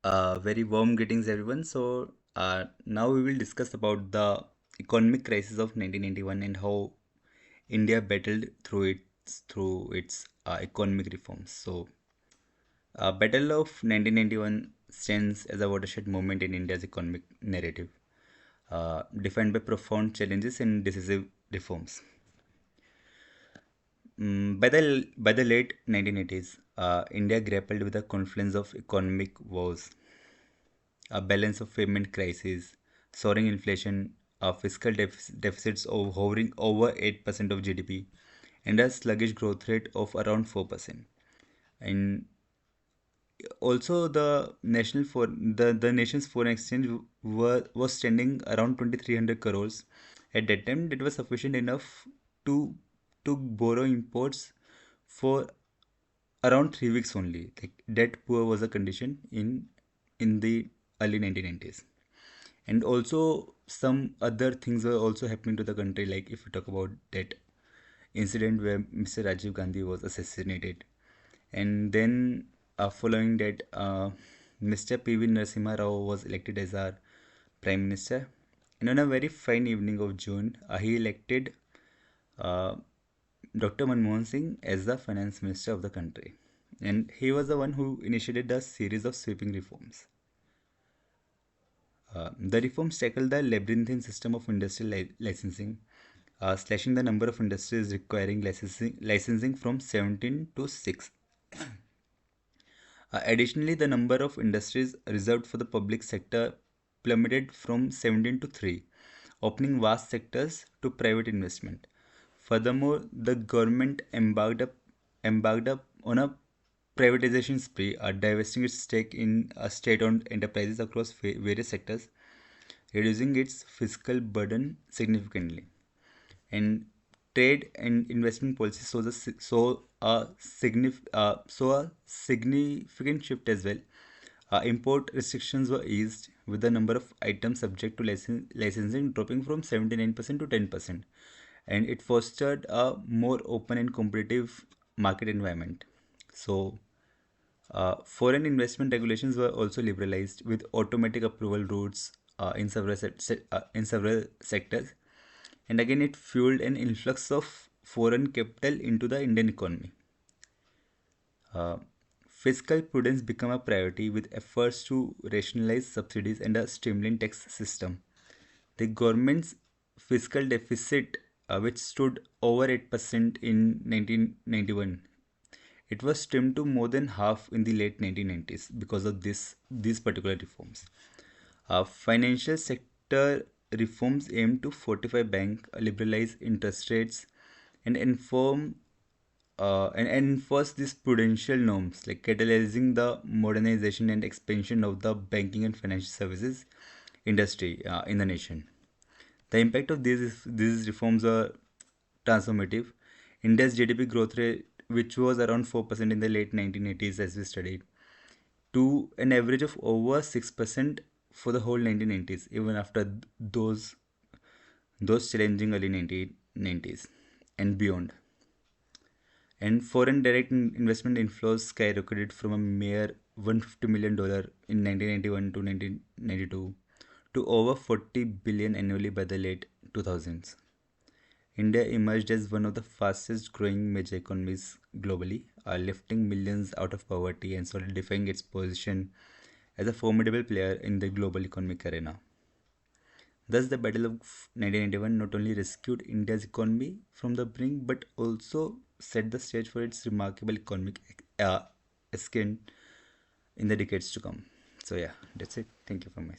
Very warm greetings, everyone. Now we will discuss about the economic crisis of 1991 and how India battled through its economic reforms. Battle of 1991 stands as a watershed moment in India's economic narrative, defined by profound challenges and decisive reforms. By the late 1980s, India grappled with a confluence of economic woes, a balance of payment crisis, soaring inflation, fiscal deficits hovering over 8% of GDP, and a sluggish growth rate of around 4%. And also, the nation's foreign exchange was standing around 2,300 crores at that time. That was sufficient enough to to borrow imports for around 3 weeks only. Like that poor was a condition in the early 1990s. And also some other things were also happening to the country. Like if we talk about that incident where Mr. Rajiv Gandhi was assassinated, and then following that, Mr. P.V. Narasimha Rao was elected as our prime minister. And on a very fine evening of June, he elected uh, Dr. Manmohan Singh as the finance minister of the country. And he was the one who initiated a series of sweeping reforms. The reforms tackle the labyrinthine system of industrial licensing, slashing the number of industries requiring licensing from 17 to 6. Additionally, the number of industries reserved for the public sector plummeted from 17 to 3, opening vast sectors to private investment. Furthermore, the government embarked up on a privatization spree, divesting its stake in state-owned enterprises across various sectors, reducing its fiscal burden significantly. And trade and investment policy saw a significant shift as well. Import restrictions were eased, with the number of items subject to licensing dropping from 79% to 10%, and it fostered a more open and competitive market environment. Foreign investment regulations were also liberalized with automatic approval routes in several sectors, and again it fueled an influx of foreign capital into the Indian economy. Uh, Fiscal prudence became a priority with efforts to rationalize subsidies and a streamlined tax system. The government's fiscal deficit, which stood over 8% in 1991, it was trimmed to more than half in the late 1990s because of these particular reforms. Financial sector reforms aim to fortify bank, liberalize interest rates, and enforce these prudential norms, like catalyzing the modernization and expansion of the banking and financial services industry in the nation. The impact of these reforms are transformative. India's GDP growth rate, which was around 4% in the late 1980s, as we studied, to an average of over 6% for the whole 1990s, even after those challenging early 1990s and beyond. And foreign direct investment inflows skyrocketed from a mere $150 million in 1991 to 1992 to over 40 billion annually by the late 2000s. India emerged as one of the fastest growing major economies globally, lifting millions out of poverty and solidifying its position as a formidable player in the global economic arena. Thus, the Battle of 1991 not only rescued India's economy from the brink but also set the stage for its remarkable economic ascent in the decades to come. So, yeah, that's it. Thank you for my.